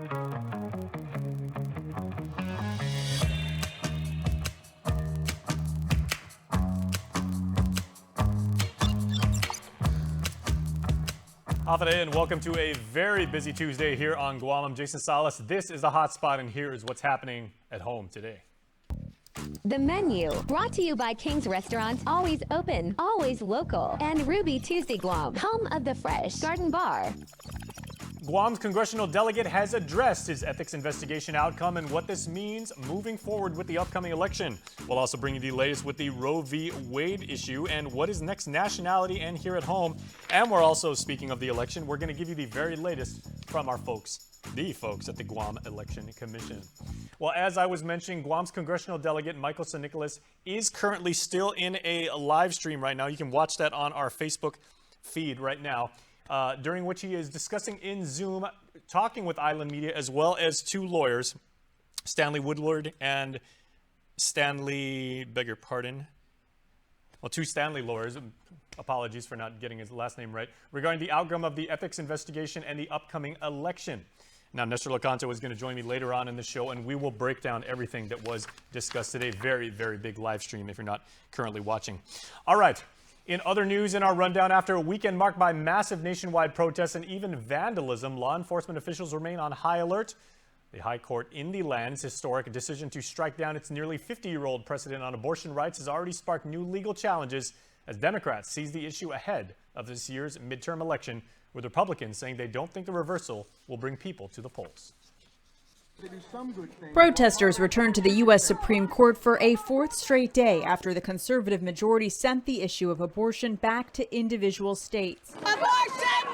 Hafide, and welcome to a very busy Tuesday here on Guam. I'm Jason Salas. This is the HotSpot, and here is what's happening at home today. The menu, brought to you by King's Restaurant, always open, always local, and Ruby Tuesday Guam, home of the Fresh Garden Bar. Guam's congressional delegate has addressed his ethics investigation outcome and what this means moving forward with the upcoming election. We'll also bring you the latest with the Roe v. Wade issue and what is next nationality and here at home. And we're also, speaking of the election, we're going to give you the very latest from our folks at the Guam Election Commission. Well, as I was mentioning, Guam's congressional delegate, Michael San Nicolas, is currently still in a live stream right now. You can watch that on our Facebook feed right now. During which he is discussing in Zoom, talking with Island Media, as well as two lawyers, Stanley Woodward and Stanley, two Stanley lawyers, apologies for not getting his last name right, regarding the outcome of the ethics investigation and the upcoming election. Now, Nestor Lecanto is going to join me later on in the show, and we will break down everything that was discussed today. Very, very big live stream if you're not currently watching. All right. In other news in our rundown, after a weekend marked by massive nationwide protests and even vandalism, law enforcement officials remain on high alert. The High Court in the land's historic decision to strike down its nearly 50-year-old precedent on abortion rights has already sparked new legal challenges as Democrats seize the issue ahead of this year's midterm election, with Republicans saying they don't think the reversal will bring people to the polls. Protesters returned to the U.S. Supreme Court for a fourth straight day after the conservative majority sent the issue of abortion back to individual states. Abortion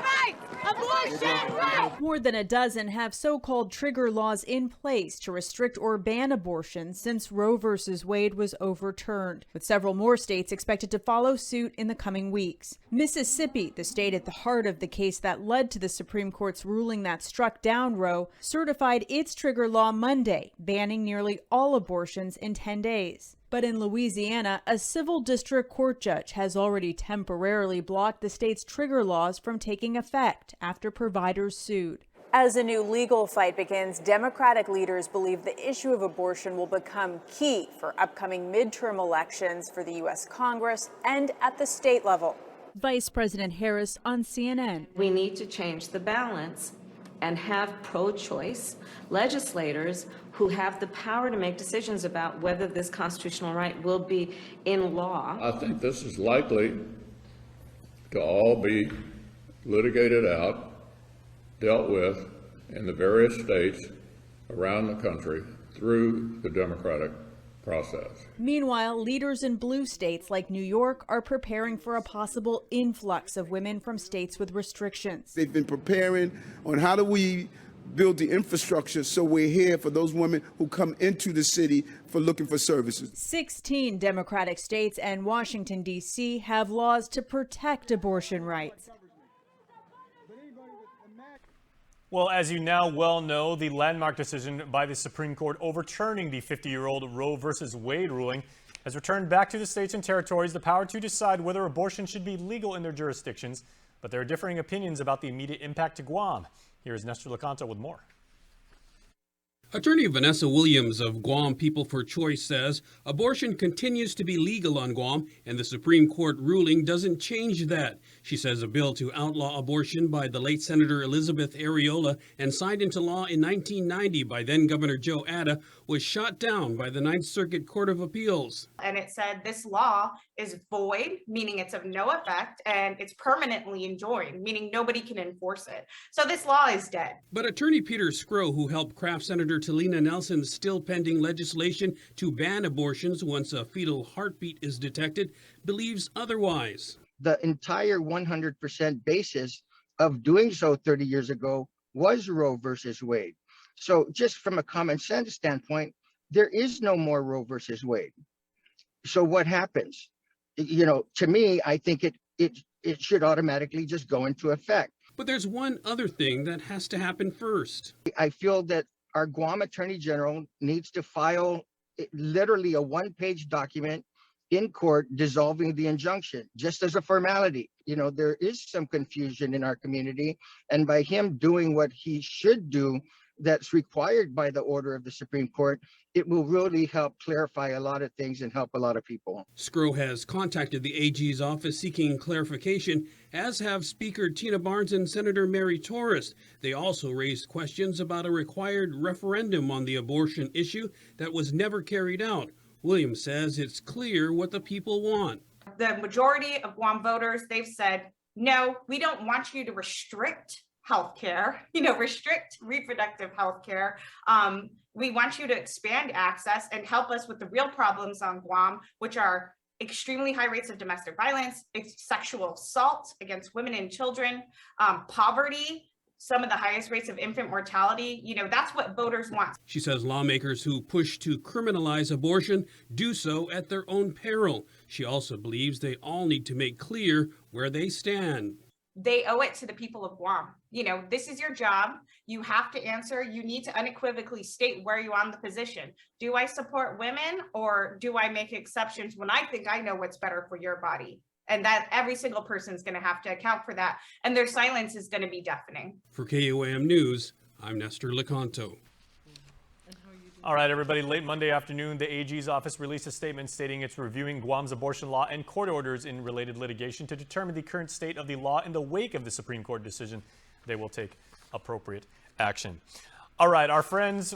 rights! Abortion rights! More than a dozen have so-called trigger laws in place to restrict or ban abortion since Roe v. Wade was overturned, with several more states expected to follow suit in the coming weeks. Mississippi, the state at the heart of the case that led to the Supreme Court's ruling that struck down Roe, certified its trigger law Monday, banning nearly all abortions in 10 days. But in Louisiana, a civil district court judge has already temporarily blocked the state's trigger laws from taking effect after providers sued. As a new legal fight begins, Democratic leaders believe the issue of abortion will become key for upcoming midterm elections for the U.S. Congress and at the state level. Vice President Harris on CNN. We need to change the balance and have pro-choice legislators who have the power to make decisions about whether this constitutional right will be in law. I think this is likely to all be litigated out, dealt with in the various states around the country through the Democratic process. Meanwhile, leaders in blue states like New York are preparing for a possible influx of women from states with restrictions. They've been preparing on how do we build the infrastructure so we're here for those women who come into the city for looking for services. 16 Democratic states and Washington, D.C. have laws to protect abortion rights. Well, as you now well know, the landmark decision by the Supreme Court overturning the 50-year-old Roe v. Wade ruling has returned back to the states and territories the power to decide whether abortion should be legal in their jurisdictions. But there are differing opinions about the immediate impact to Guam. Here is Nestor Lecanto with more. Attorney Vanessa Williams of Guam People for Choice says abortion continues to be legal on Guam, and the Supreme Court ruling doesn't change that. She says a bill to outlaw abortion by the late Senator Elizabeth Areola and signed into law in 1990 by then-Governor Joe Ada was shot down by the Ninth Circuit Court of Appeals. And it said this law is void, meaning it's of no effect, and it's permanently enjoined, meaning nobody can enforce it. So this law is dead. But Attorney Peter Skro, who helped craft Senator Talina Nelson's still pending legislation to ban abortions once a fetal heartbeat is detected, believes otherwise. The entire 100% basis of doing so 30 years ago was Roe versus Wade. So just from a common sense standpoint, there is no more Roe versus Wade. So what happens? You know, to me, I think it should automatically just go into effect. But there's one other thing that has to happen first. I feel that our Guam Attorney General needs to file literally a one-page document in court dissolving the injunction, just as a formality. You know, there is some confusion in our community, and by him doing what he should do, that's required by the order of the Supreme Court, it will really help clarify a lot of things and help a lot of people. Scro has contacted the AG's office seeking clarification, as have Speaker Tina Barnes and Senator Mary Torres. They also raised questions about a required referendum on the abortion issue that was never carried out. Williams says it's clear what the people want. The majority of Guam voters, they've said, no, we don't want you to restrict healthcare, restrict reproductive healthcare. We want you to expand access and help us with the real problems on Guam, which are extremely high rates of domestic violence, sexual assault against women and children, poverty, some of the highest rates of infant mortality. That's what voters want. She says lawmakers who push to criminalize abortion do so at their own peril. She also believes they all need to make clear where they stand. They owe it to the people of Guam. This is your job. You have to answer. You need to unequivocally state where you're on the position. Do I support women, or do I make exceptions when I think I know what's better for your body? And that every single person is going to have to account for that. And their silence is going to be deafening. For KOAM News, I'm Nestor Lecanto. All right, everybody. Late Monday afternoon, the AG's office released a statement stating it's reviewing Guam's abortion law and court orders in related litigation to determine the current state of the law. In the wake of the Supreme Court decision, they will take appropriate action. All right, our friend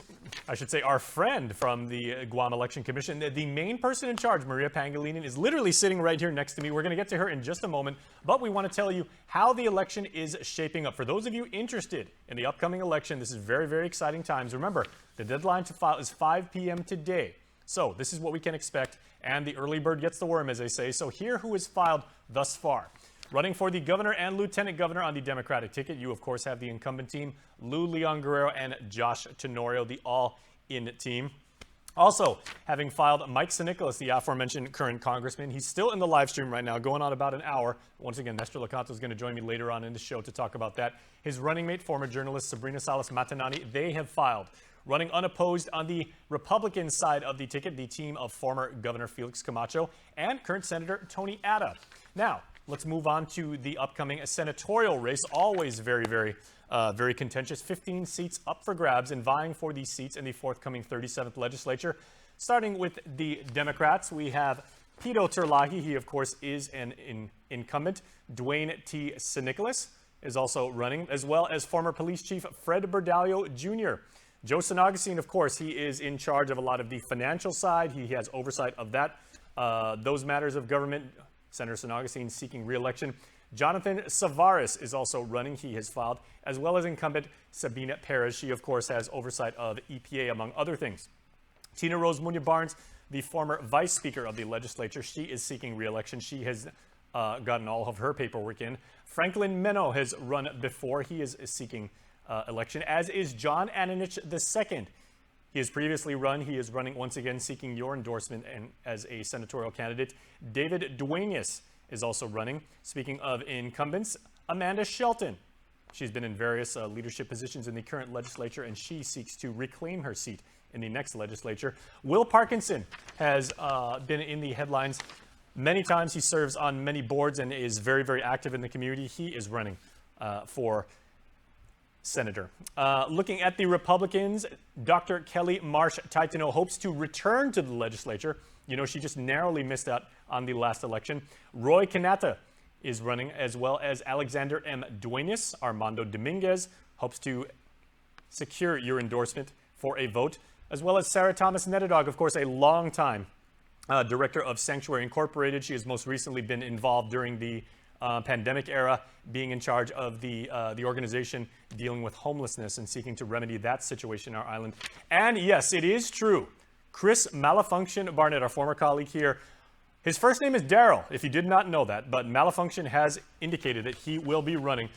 from the Guam Election Commission, the main person in charge, Maria Pangilinan, is literally sitting right here next to me. We're going to get to her in just a moment, but we want to tell you how the election is shaping up. For those of you interested in the upcoming election, this is very, very exciting times. Remember, the deadline to file is 5 p.m. today. So this is what we can expect, and the early bird gets the worm, as they say. So here who has filed thus far. Running for the governor and lieutenant governor on the Democratic ticket, you, of course, have the incumbent team, Lou Leon Guerrero and Josh Tenorio, the all-in team. Also, having filed Mike Sinicolas, the aforementioned current congressman. He's still in the live stream right now, going on about an hour. Once again, Nestor Lecanto is going to join me later on in the show to talk about that. His running mate, former journalist Sabrina Salas Matanani, they have filed. Running unopposed on the Republican side of the ticket, the team of former Governor Felix Camacho and current Senator Tony Atta. Now, let's move on to the upcoming senatorial race. Always very, very contentious. 15 seats up for grabs and vying for these seats in the forthcoming 37th legislature. Starting with the Democrats, we have Pito Terlahi. He, of course, is an incumbent. Dwayne T. Sinicolas is also running, as well as former police chief Fred Berdalio Jr. Joe Sinagasine, of course, he is in charge of a lot of the financial side. He has oversight of that, those matters of government. Senator Sinagasine seeking re-election. Jonathan Savaris is also running. He has filed, as well as incumbent Sabina Perez. She, of course, has oversight of EPA, among other things. Tina Rose Munya Barnes, the former vice speaker of the legislature, she is seeking re-election. She has gotten all of her paperwork in. Franklin Meno has run before. He is seeking election, as is John Ananich II. He has previously run. He is running once again, seeking your endorsement and as a senatorial candidate. David Duenas is also running. Speaking of incumbents, Amanda Shelton. She's been in various leadership positions in the current legislature, and she seeks to reclaim her seat in the next legislature. Will Parkinson has been in the headlines many times. He serves on many boards and is very, very active in the community. He is running for senator. Looking at the Republicans, Dr. Kelly Marsh Taitano hopes to return to the legislature. She just narrowly missed out on the last election. Roy Kanata is running, as well as Alexander M. Duenas. Armando Dominguez hopes to secure your endorsement for a vote, as well as Sarah Thomas Netadog, of course, a longtime director of Sanctuary Incorporated. She has most recently been involved during the pandemic era, being in charge of the organization dealing with homelessness and seeking to remedy that situation in our island. And yes, it is true. Chris Malfunction Barnett, our former colleague here, his first name is Daryl, if you did not know that, but Malfunction has indicated that he will be running,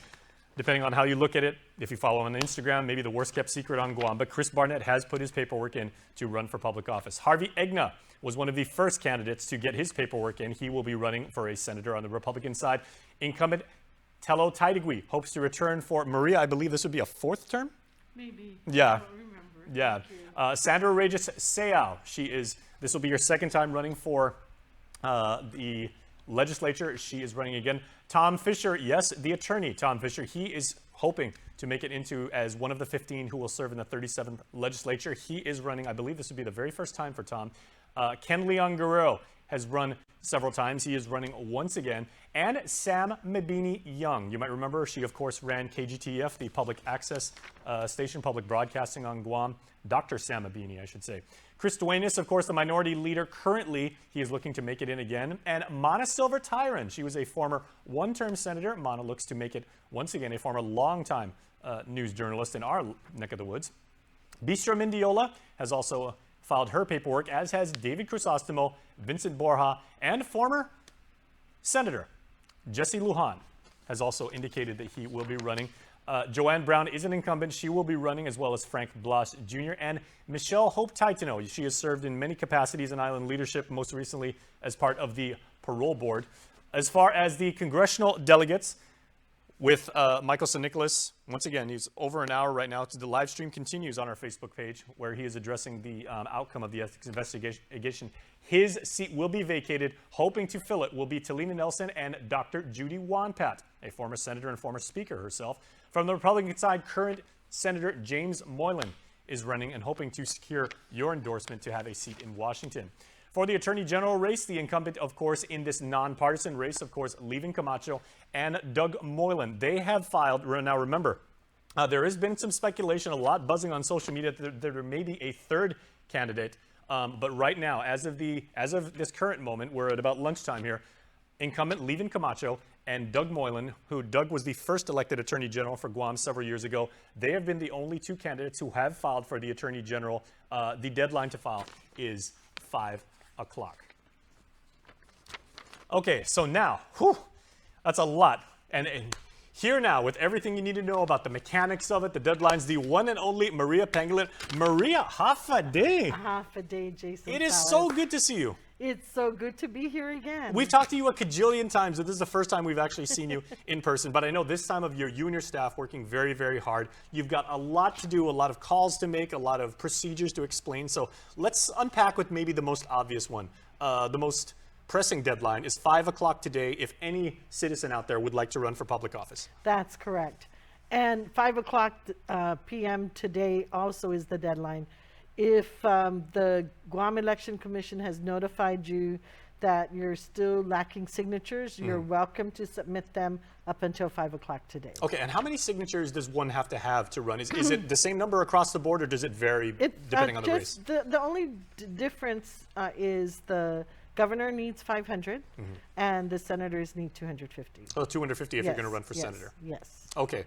depending on how you look at it. If you follow him on Instagram, maybe the worst kept secret on Guam, but Chris Barnett has put his paperwork in to run for public office. Harvey Egna was one of the first candidates to get his paperwork in. He will be running for a senator on the Republican side. Incumbent Tello Taitigui hopes to return for Maria. I believe this would be a fourth term? Maybe. Yeah. I don't remember. Yeah. Sandra Regis Seau. This will be your second time running for the legislature. She is running again. Tom Fisher, yes, the attorney, Tom Fisher. He is hoping to make it into as one of the 15 who will serve in the 37th legislature. He is running, I believe this would be the very first time for Tom. Ken Leon Guerrero has run several times. He is running once again. And Sam Mabini Young. You might remember she, of course, ran KGTF, the public access station, public broadcasting on Guam. Dr. Sam Mabini, I should say. Chris Duenas, of course, the minority leader. Currently, he is looking to make it in again. And Mana Silver Tyron. She was a former one-term senator. Mana looks to make it once again, a former long-time news journalist in our neck of the woods. Bistra Mindiola has also filed her paperwork, as has David Crisostomo, Vincent Borja, and former Senator Jesse Lujan has also indicated that he will be running. Joanne Brown is an incumbent. She will be running, as well as Frank Blas Jr. and Michelle Hope Taitano. She has served in many capacities in island leadership, most recently as part of the parole board. As far as the congressional delegates, with Michael St. Nicholas, once again, he's over an hour right now. The live stream continues on our Facebook page, where he is addressing the outcome of the ethics investigation. His seat will be vacated. Hoping to fill it will be Talina Nelson and Dr. Judy Wanpat, a former senator and former speaker herself. From the Republican side, current Senator James Moylan is running and hoping to secure your endorsement to have a seat in Washington. For the Attorney General race, the incumbent, of course, in this nonpartisan race, of course, Levin Camacho and Doug Moylan. They have filed, now remember, there has been some speculation, a lot buzzing on social media that there may be a third candidate. But right now, as of this current moment, we're at about lunchtime here, incumbent Levin Camacho and Doug Moylan, who Doug was the first elected Attorney General for Guam several years ago. They have been the only two candidates who have filed for the Attorney General. The deadline to file is 5 o'clock. Okay, so now, that's a lot. And here now, with everything you need to know about the mechanics of it, the deadlines, the one and only Maria Pangolin. Maria, half a day. Half a day, Jason. It is so good to see you. It's so good to be here again. We've talked to you a cajillion times, but this is the first time we've actually seen you in person. But I know this time of year, you and your staff working very, very hard. You've got a lot to do, a lot of calls to make, a lot of procedures to explain. So let's unpack with maybe the most obvious one. The most pressing deadline is 5 o'clock today if any citizen out there would like to run for public office. That's correct. And 5 o'clock p.m. today also is the deadline. If the Guam Election Commission has notified you that you're still lacking signatures, you're welcome to submit them up until 5 o'clock today. Okay, and how many signatures does one have to run? Is it the same number across the board, or does it vary depending on the race? The only difference is the governor needs 500 and the senators need 250. Oh, 250 if you're going to run for senator. Yes. Okay.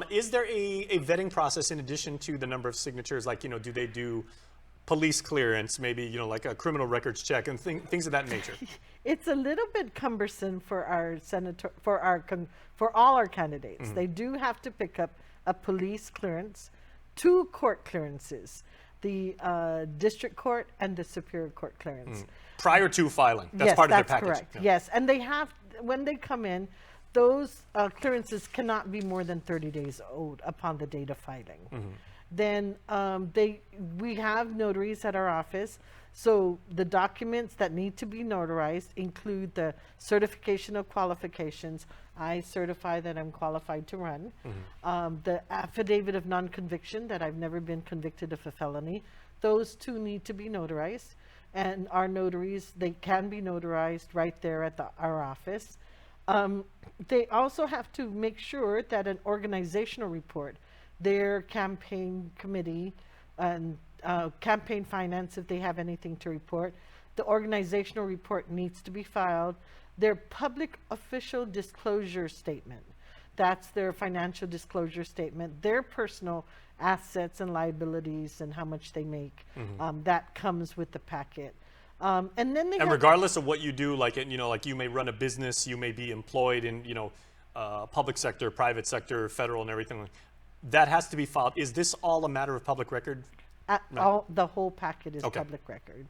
Is there a vetting process in addition to the number of signatures? Like, do they do police clearance, maybe, like a criminal records check and things of that nature? It's a little bit cumbersome for our senator, for all our candidates. They do have to pick up a police clearance, 2 court clearances, the district court and the superior court clearance. Prior to filing. That's part of their package. Correct. Yeah. Yes, and they have, when they come in, those clearances cannot be more than 30 days old upon the date of filing. Then we have notaries at our office, so the documents that need to be notarized include the certification of qualifications. I certify that I'm qualified to run. The affidavit of non-conviction, that I've never been convicted of a felony. Those 2 need to be notarized. And our notaries, they can be notarized right there at our office. They also have to make sure that an organizational report, their campaign committee and campaign finance, if they have anything to report, the organizational report needs to be filed. Their public official disclosure statement, that's their financial disclosure statement, their personal assets and liabilities and how much they make, that comes with the packet. And then they regardless of what you do, like you may run a business, you may be employed in public sector, private sector, federal, and everything. That has to be filed. Is this all a matter of public record? No. The whole packet is public record.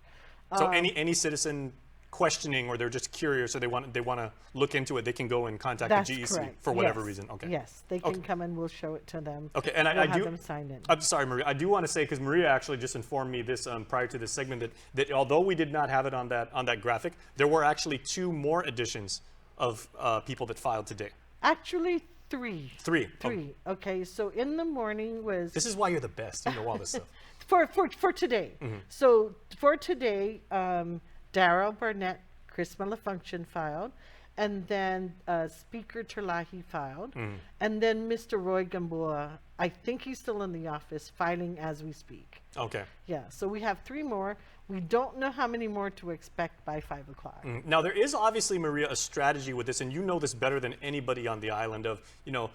So any citizen questioning, or they're just curious, or they want to look into it, they can go and contact the GEC correct. for whatever reason. Okay. Yes, they can come and we'll show it to them. Okay, and we'll I have do. them sign in. I'm sorry, Maria. I do want to say, because Maria actually just informed me this prior to this segment, that although we did not have it on that graphic, there were actually 2 more additions of people that filed today. Actually, Three. Three. Okay, so in the morning was This is why you're the best. You know all this stuff. for today. So for today, Daryl Barnett, Chris Malafunction filed, and then Speaker Terlahi filed, and then Mr. Roy Gamboa, I think he's still in the office, filing as we speak. Okay. Yeah, so we have 3 more. We don't know how many more to expect by 5 o'clock. Now, there is obviously, Maria, a strategy with this, and you know this better than anybody on the island of, you know,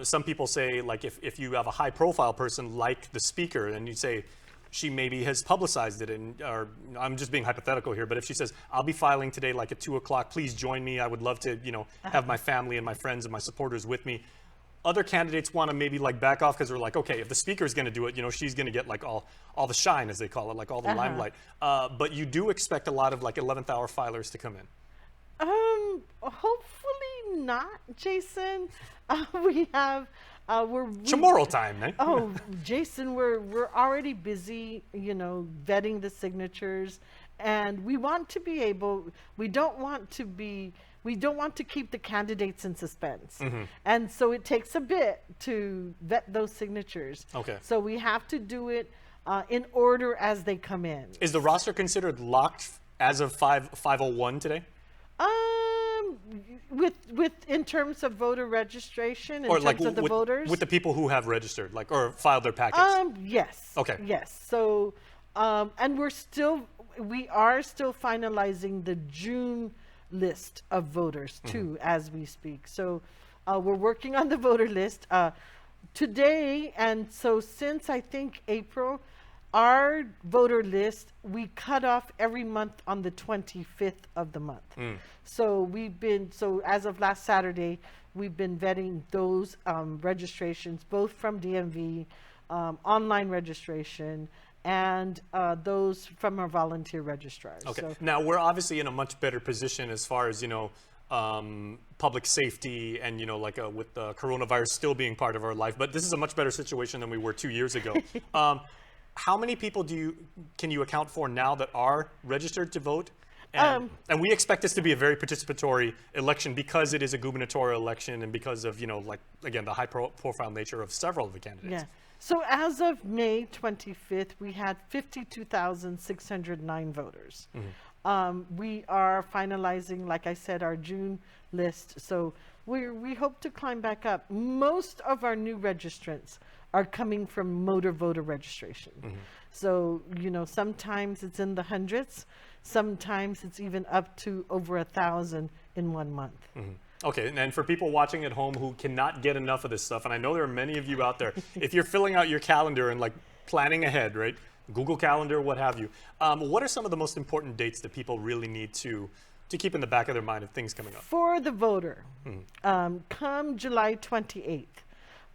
some people say, like, if you have a high-profile person like the speaker, and you say, she maybe has publicized it, and or I'm just being hypothetical here, but if she says, I'll be filing today like at 2 o'clock, please join me, I would love to, you know, have my family and my friends and my supporters with me. Other candidates want to maybe like back off because they're like, okay, if the speaker's going to do it, you know, she's going to get like all the shine, as they call it, like all the limelight. But you do expect a lot of like 11th hour filers to come in. Hopefully not, Jason. We have Tomorrow time, eh? Oh, Jason, we're already busy, you know, vetting the signatures, and we want to be able. We don't want to keep the candidates in suspense, and so it takes a bit to vet those signatures. Okay. So we have to do it in order as they come in. Is the roster considered locked as of 5:01 today? With in terms of voter registration, in Or terms like of the voters, with the people who have registered, like or filed their packets. Yes. Okay. Yes. So, and we are still finalizing the June list of voters too, as we speak. So, we're working on the voter list today, and so since I think April, our voter list, we cut off every month on the 25th of the month. So as of last Saturday, we've been vetting those registrations, both from DMV, online registration, and those from our volunteer registrars. Okay. So, Now, we're obviously in a much better position as far as, you know, public safety and, you know, like with the coronavirus still being part of our life, but this is a much better situation than we were 2 years ago. How many people can you account for now that are registered to vote? And we expect this to be a very participatory election because it is a gubernatorial election and because of, you know, like, again, the high profile nature of several of the candidates. yeah. So as of May 25th, we had 52,609 voters. We are finalizing, like I said, our June list. So we hope to climb back up. Most of our new registrants are coming from motor voter registration. So, you know, sometimes it's in the hundreds, sometimes it's even up to over 1,000 in 1 month. Okay, and for people watching at home who cannot get enough of this stuff, and I know there are many of you out there, if you're filling out your calendar and like planning ahead, right? Google Calendar, what have you. What are some of the most important dates that people really need to keep in the back of their mind of things coming up? For the voter, come July 28th,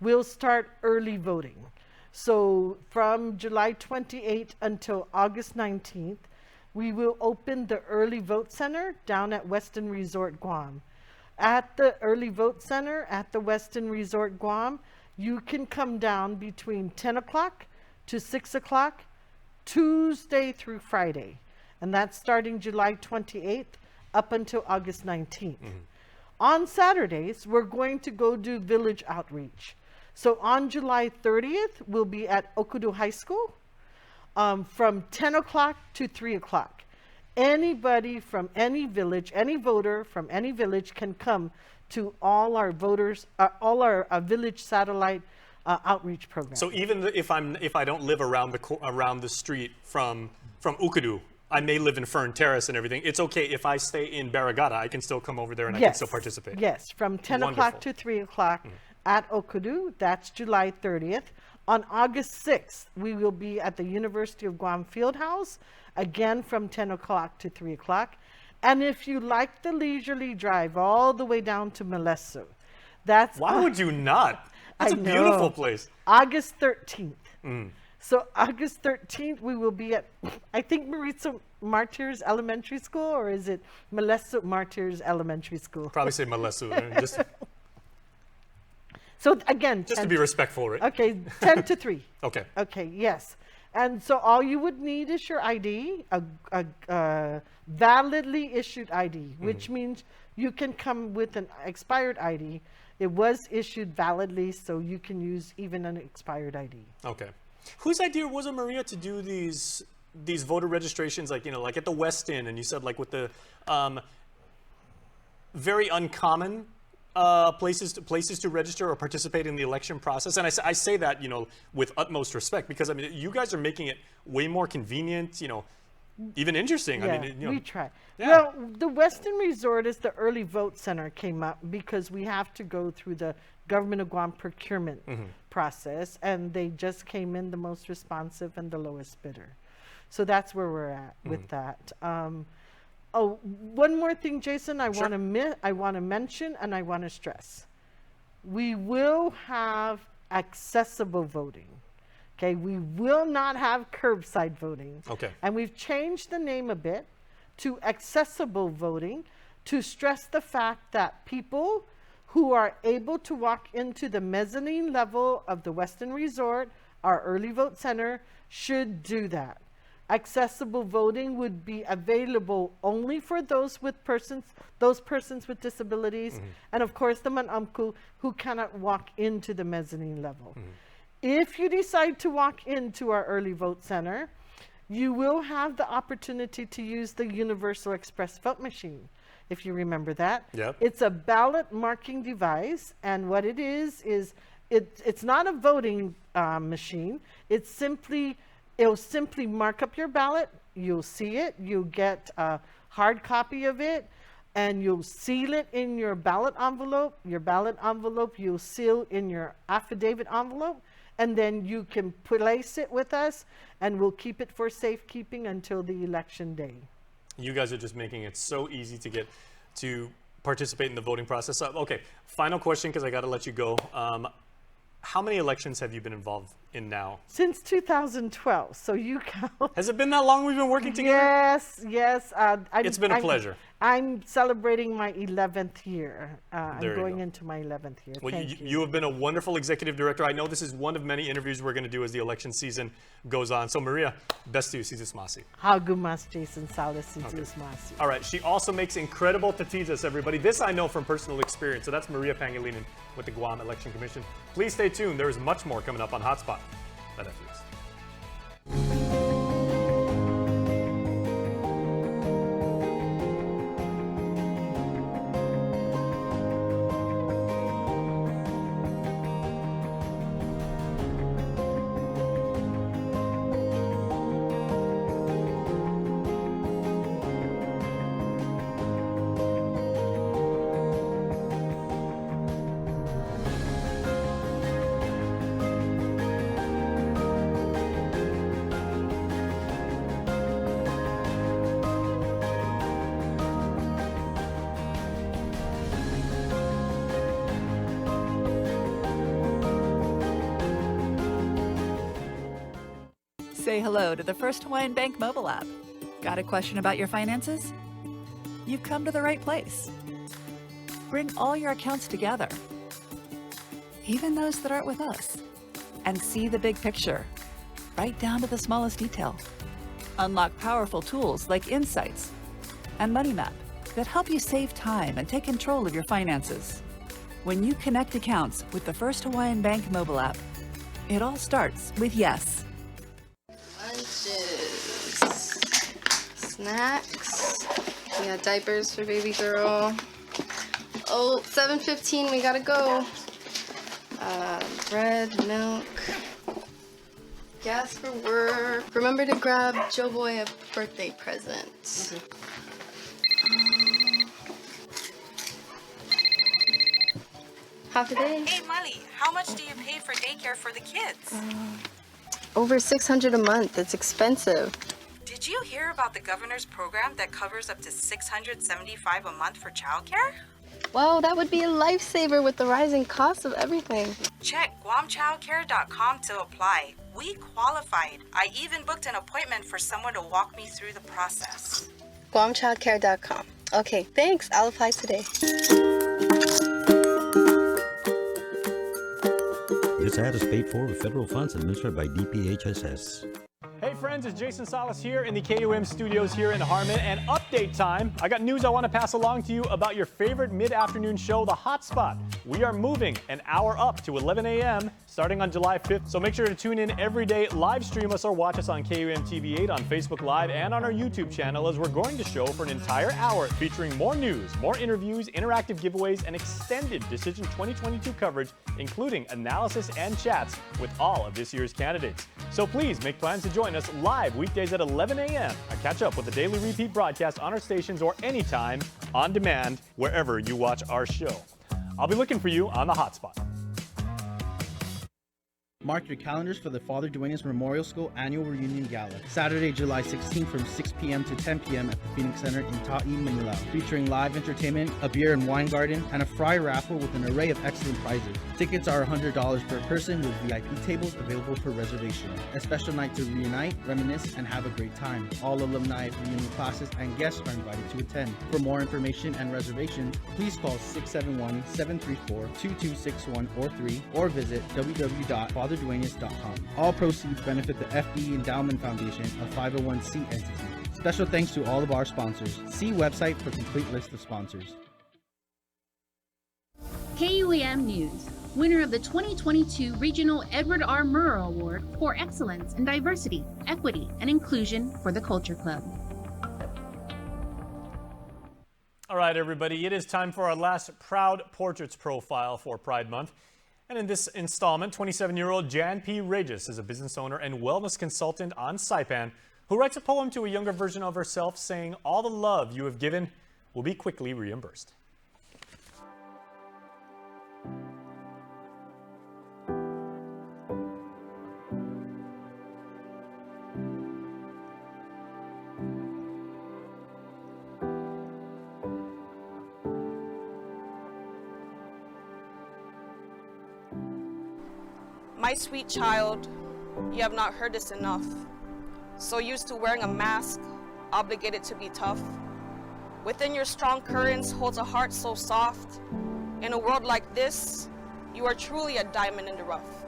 we'll start early voting. So from July 28th until August 19th, we will open the Early Vote Center down at Westin Resort Guam. At the Early Vote Center at the Westin Resort Guam, you can come down between 10 o'clock to 6 o'clock, Tuesday through Friday. And that's starting July 28th up until August 19th. On Saturdays, we're going to go do village outreach. So on July 30th, we'll be at Okudu High School from 10 o'clock to 3 o'clock. Anybody from any village, any voter from any village can come to all our voters, all our village satellite outreach programs. So even if I don't live around the street from Ukudu, I may live in Fern Terrace and everything. It's okay if I stay in Barragata, I can still come over there and I can still participate. Yes, from 10 o'clock to 3 o'clock at Okudu. That's July 30th. On August 6th, we will be at the University of Guam Fieldhouse, again from 10 o'clock to 3 o'clock. And if you like the leisurely drive all the way down to Malesu, that's... Why would you not? That's a beautiful place. August 13th. So August 13th, we will be at, I think, Maritza Martyrs Elementary School, or is it Malesu Martyrs Elementary School? Probably say Malesu. Just, so again, just to be respectful, right? Okay, 10 to 3. Okay. Okay, yes. And so all you would need is your ID, a validly issued ID, which means you can come with an expired ID. It was issued validly, so you can use even an expired ID. Okay. Whose idea was it, Maria, to do these voter registrations, like, like at the West End, and you said like with the very uncommon places to register or participate in the election process? And I say that, with utmost respect, because I mean, you guys are making it way more convenient, even interesting. Yeah, I mean, we try. Yeah. Well, the Western Resort is the early vote center came up because we have to go through the Government of Guam procurement process, and they just came in the most responsive and the lowest bidder. So that's where we're at with that. Oh, one more thing, Jason, I want to mention and I want to stress. We will have accessible voting. Okay, we will not have curbside voting. Okay. And we've changed the name a bit to accessible voting to stress the fact that people who are able to walk into the mezzanine level of the Western Resort, our early vote center, should do that. Accessible voting would be available only for those persons with disabilities, and of course the Manamku who cannot walk into the mezzanine level. If you decide to walk into our early vote center, you will have the opportunity to use the Universal Express vote machine, if you remember that. Yep. It's a ballot marking device, and what it is it's not a voting machine. It'll simply mark up your ballot. You'll see it. You'll get a hard copy of it, and you'll seal it in your ballot envelope. Your ballot envelope you'll seal in your affidavit envelope, and then you can place it with us, and we'll keep it for safekeeping until the election day. You guys are just making it so easy to get to participate in the voting process. Okay, final question, because I got to let you go. How many elections have you been involved in now? Since 2012, so you count. Has it been that long we've been working together? Yes. It's been a pleasure. I'm celebrating my 11th year. I'm There you going go. into my 11th year. Well, Thank you. you have been a wonderful executive director. I know this is one of many interviews we're going to do as the election season goes on. So, Maria, best to you. Sizis Masi. Hagumas Jason Salas Sizis Masi. All right. She also makes incredible tortillas, everybody. This I know from personal experience. So that's Maria Pangilinan with the Guam Election Commission. Please stay tuned. There is much more coming up on HotSpot. That FX. Say hello to the First Hawaiian Bank mobile app. Got a question about your finances? You've come to the right place. Bring all your accounts together, even those that aren't with us, and see the big picture, right down to the smallest detail. Unlock powerful tools like Insights and Money Map that help you save time and take control of your finances. When you connect accounts with the First Hawaiian Bank mobile app, it all starts with yes. Lunches, snacks, we got diapers for baby girl. Oh, 7:15, we gotta go. Bread, milk, gas for work. Remember to grab Joe Boy a birthday present. Half a day. Hey, Molly, how much do you pay for daycare for the kids? Over $600 a month. It's expensive. Did you hear about the governor's program that covers up to $675 a month for childcare? Wow, that would be a lifesaver with the rising cost of everything. Check guamchildcare.com to apply. We qualified. I even booked an appointment for someone to walk me through the process. guamchildcare.com. Okay, thanks. I'll apply today. This ad is paid for with federal funds administered by DPHSS. Hey friends, it's Jason Salas here in the KUM studios here in Harmon, and update time. I got news I want to pass along to you about your favorite mid-afternoon show, The HotSpot. We are moving an hour up to 11 a.m. starting on July 5th, so make sure to tune in every day, live stream us or watch us on KUM TV 8 on Facebook Live and on our YouTube channel, as we're going to show for an entire hour featuring more news, more interviews, interactive giveaways, and extended Decision 2022 coverage, including analysis and chats with all of this year's candidates. So please make plans to join us live weekdays at 11 a.m. and catch up with the daily repeat broadcast on our stations or anytime on demand wherever you watch our show. I'll be looking for you on the HotSpot. Mark your calendars for the Father Duenas Memorial School Annual Reunion Gala, Saturday, July 16th from 6 p.m. to 10 p.m. at the Phoenix Center in Ta'i, Manila, featuring live entertainment, a beer and wine garden, and a fry raffle with an array of excellent prizes. Tickets are $100 per person with VIP tables available for reservation. A special night to reunite, reminisce, and have a great time. All alumni, reunion classes, and guests are invited to attend. For more information and reservations, please call 671-734-2261 or 3 or visit www.fatherduenas.com. All proceeds benefit the FD Endowment Foundation, a 501c entity. Special thanks to all of our sponsors. See website for complete list of sponsors. KUAM News, winner of the 2022 Regional Edward R. Murrow Award for Excellence in Diversity, Equity, and Inclusion for the Culture Club. All right, everybody, it is time for our last Proud Portraits profile for Pride Month. And in this installment, 27-year-old Jan P. Regis is a business owner and wellness consultant on Saipan who writes a poem to a younger version of herself saying, "All the love you have given will be quickly reimbursed." My sweet child, you have not heard this enough. So used to wearing a mask, obligated to be tough. Within your strong currents holds a heart so soft. In a world like this, you are truly a diamond in the rough.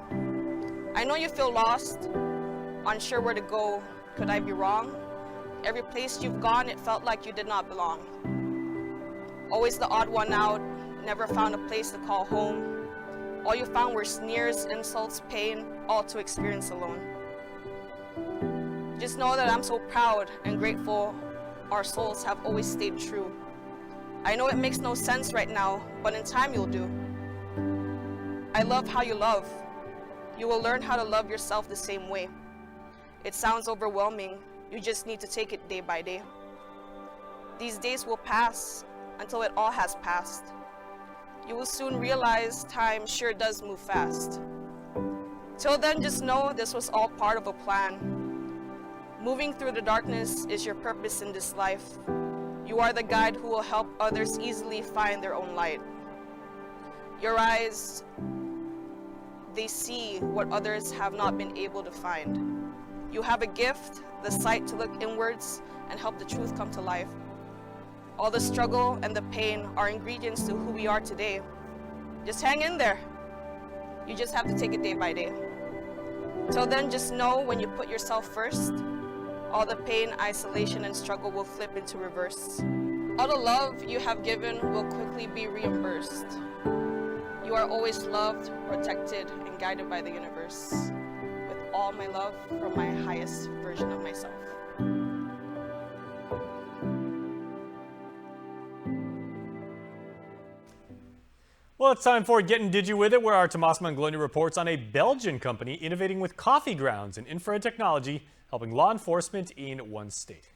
I know you feel lost, unsure where to go. Could I be wrong? Every place you've gone, it felt like you did not belong. Always the odd one out, never found a place to call home. All you found were sneers, insults, pain, all to experience alone. Just know that I'm so proud and grateful our souls have always stayed true. I know it makes no sense right now, but in time you'll do. I love how you love. You will learn how to love yourself the same way. It sounds overwhelming. You just need to take it day by day. These days will pass until it all has passed. You will soon realize time sure does move fast. Till then, just know this was all part of a plan. Moving through the darkness is your purpose in this life. You are the guide who will help others easily find their own light. Your eyes, they see what others have not been able to find. You have a gift, the sight to look inwards and help the truth come to life. All the struggle and the pain are ingredients to who we are today. Just hang in there. You just have to take it day by day. Till then, just know when you put yourself first, all the pain, isolation, and struggle will flip into reverse. All the love you have given will quickly be reimbursed. You are always loved, protected, and guided by the universe. With all my love from my highest version of myself. Well, it's time for Getting Digi With It, where our Tomas Mangloni reports on a Belgian company innovating with coffee grounds and infrared technology, helping law enforcement in one state.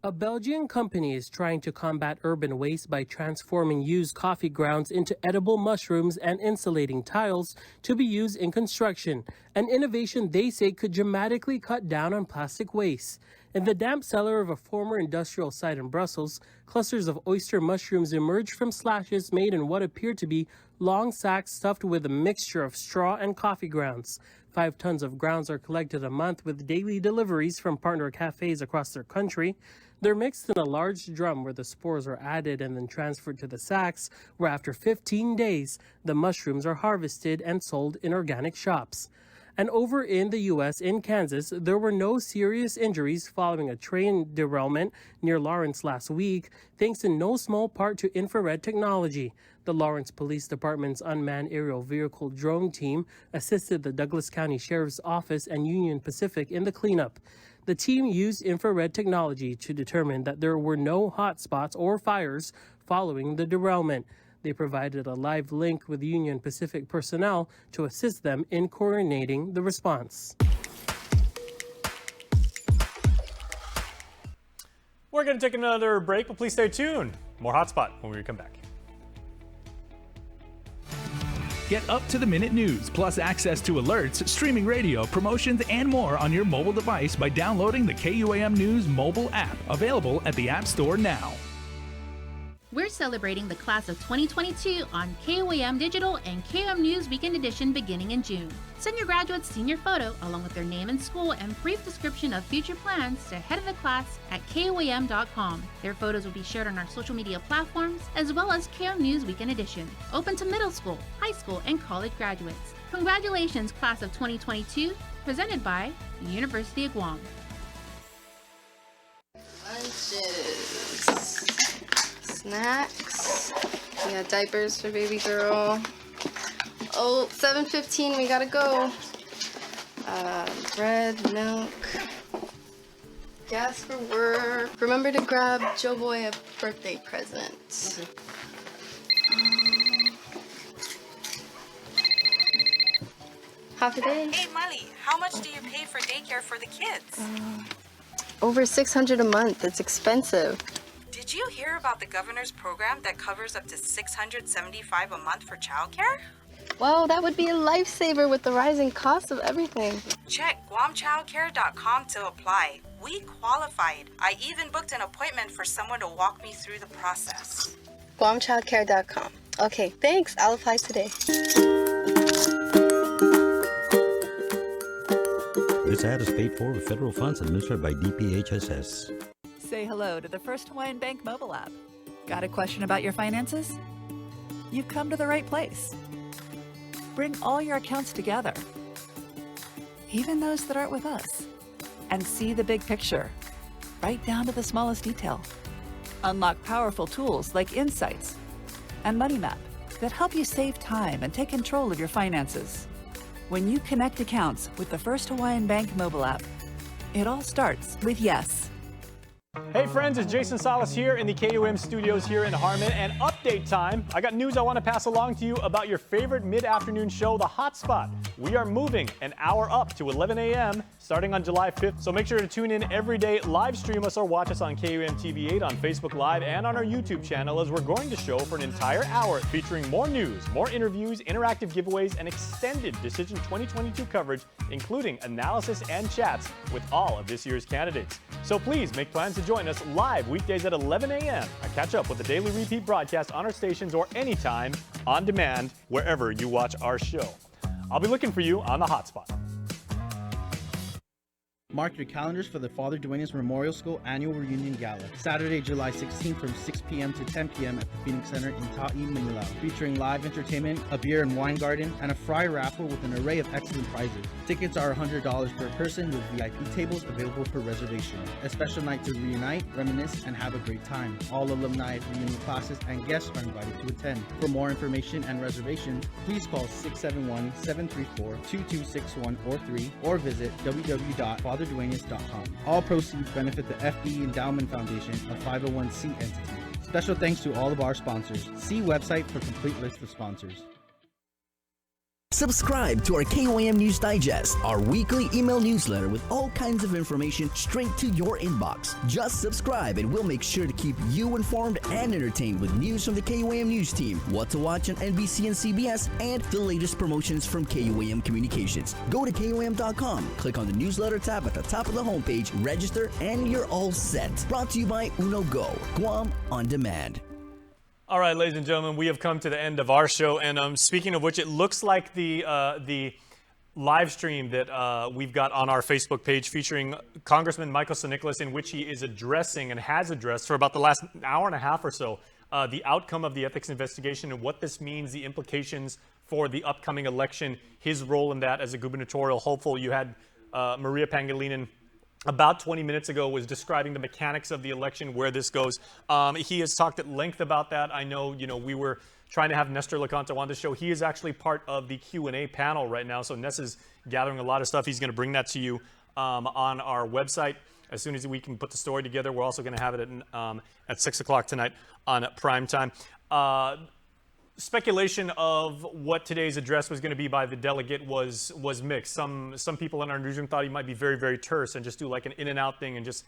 A Belgian company is trying to combat urban waste by transforming used coffee grounds into edible mushrooms and insulating tiles to be used in construction, an innovation they say could dramatically cut down on plastic waste. In the damp cellar of a former industrial site in Brussels, clusters of oyster mushrooms emerged from slashes made in what appeared to be long sacks stuffed with a mixture of straw and coffee grounds. 5 tons of grounds are collected a month with daily deliveries from partner cafes across their country. They're mixed in a large drum where the spores are added and then transferred to the sacks, where after 15 days, the mushrooms are harvested and sold in organic shops. And over in the U.S., in Kansas, there were no serious injuries following a train derailment near Lawrence last week, thanks in no small part to infrared technology. The Lawrence Police Department's unmanned aerial vehicle drone team assisted the Douglas County Sheriff's Office and Union Pacific in the cleanup. The team used infrared technology to determine that there were no hotspots or fires following the derailment. They provided a live link with Union Pacific personnel to assist them in coordinating the response. We're going to take another break, but please stay tuned. More HotSpot when we come back. Get up-to-the-minute news, plus access to alerts, streaming radio, promotions, and more on your mobile device by downloading the KUAM News mobile app, available at the App Store now. We're celebrating the class of 2022 on KOAM Digital and KOAM News Weekend Edition beginning in June. Send your graduate's senior photo along with their name and school and brief description of future plans to head of the class at KOAM.com. Their photos will be shared on our social media platforms as well as KOAM News Weekend Edition, open to middle school, high school, and college graduates. Congratulations, class of 2022, presented by the University of Guam. Lunches. Snacks. We got diapers for baby girl. Oh, 7:15, we gotta go. Bread, milk. Gas for work. Remember to grab Joe Boy a birthday present. Half a day. Hey, Molly, how much do you pay for daycare for the kids? Over $600 a month. It's expensive. Did you hear about the governor's program that covers up to $675 a month for childcare? Wow, that would be a lifesaver with the rising cost of everything. Check GuamChildCare.com to apply. We qualified. I even booked an appointment for someone to walk me through the process. GuamChildCare.com. Okay, thanks. I'll apply today. This ad is paid for with federal funds administered by DPHSS. Say hello to the First Hawaiian Bank mobile app. Got a question about your finances? You've come to the right place. Bring all your accounts together, even those that aren't with us, and see the big picture, right down to the smallest detail. Unlock powerful tools like Insights and Money Map that help you save time and take control of your finances. When you connect accounts with the First Hawaiian Bank mobile app, it all starts with yes. Hey friends, it's Jason Salas here in the KUM studios here in Harmon, and update time. I got news I want to pass along to you about your favorite mid-afternoon show, The HotSpot. We are moving an hour up to 11 a.m. starting on July 5th, so make sure to tune in every day, live stream us or watch us on KUM TV 8 on Facebook Live and on our YouTube channel, as we're going to show for an entire hour featuring more news, more interviews, interactive giveaways, and extended Decision 2022 coverage, including analysis and chats with all of this year's candidates. So please make plans to join us live weekdays at 11 a.m. and catch up with the daily repeat broadcast on our stations or anytime on demand wherever you watch our show. I'll be looking for you on the HotSpot. Mark your calendars for the Father Duenas Memorial School Annual Reunion Gala, Saturday, July 16th from 6 p.m. to 10 p.m. at the Phoenix Center in Ta'i, Manila, featuring live entertainment, a beer and wine garden, and a fry raffle with an array of excellent prizes. Tickets are $100 per person with VIP tables available for reservation. A special night to reunite, reminisce, and have a great time. All alumni, reunion classes, and guests are invited to attend. For more information and reservations, please call 671-734-2261 or 3 or visit www.fatherduenas.com. All proceeds benefit the FD Endowment Foundation, a 501c entity. Special thanks to all of our sponsors. See website for complete list of sponsors. Subscribe to our KOAM News Digest, our weekly email newsletter with all kinds of information straight to your inbox. Just subscribe and we'll make sure to keep you informed and entertained with news from the KOAM News team, what to watch on NBC and CBS, and the latest promotions from KOAM Communications. Go to KOAM.com, click on the newsletter tab at the top of the homepage, register, and you're all set. Brought to you by Uno Go, Guam on Demand. All right, ladies and gentlemen, we have come to the end of our show. And speaking of which, it looks like the live stream that we've got on our Facebook page featuring Congressman Michael St. in which he is addressing and has addressed for about the last hour and a half or so the outcome of the ethics investigation and what this means, the implications for the upcoming election, his role in that as a gubernatorial hopeful. You had Maria Pangilinan about 20 minutes ago was describing the mechanics of the election, where this goes. He has talked at length about that. I know, we were trying to have Nestor Lecanto on the show. He is actually part of the Q&A panel right now. So Ness is gathering a lot of stuff. He's going to bring that to you on our website as soon as we can put the story together. We're also going to have it at 6 o'clock tonight on prime time. Speculation of what today's address was going to be by the delegate was mixed. Some people in our newsroom thought he might be very, very terse and just do like an in and out thing and just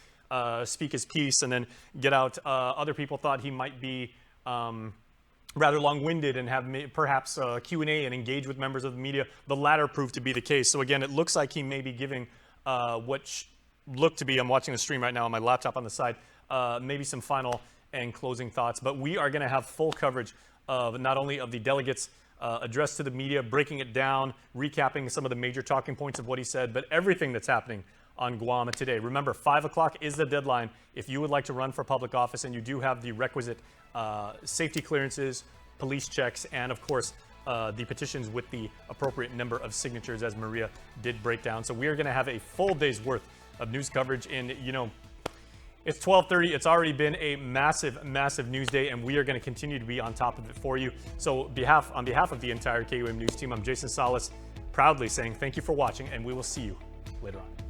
speak his piece and then get out. Other people thought he might be rather long-winded and have perhaps Q&A and engage with members of the media. The latter proved to be the case. So again, it looks like he may be giving what looked to be, I'm watching the stream right now on my laptop on the side, maybe some final and closing thoughts. But we are going to have full coverage of not only of the delegates' address to the media, breaking it down, recapping some of the major talking points of what he said, but everything that's happening on Guam today. Remember, 5 o'clock is the deadline if you would like to run for public office and you do have the requisite safety clearances, police checks, and of course, the petitions with the appropriate number of signatures, as Maria did break down. So we are going to have a full day's worth of news coverage in, it's 12:30. It's already been a massive, massive news day, and we are going to continue to be on top of it for you. So on behalf of the entire KUM News team, I'm Jason Salas, proudly saying thank you for watching, and we will see you later on.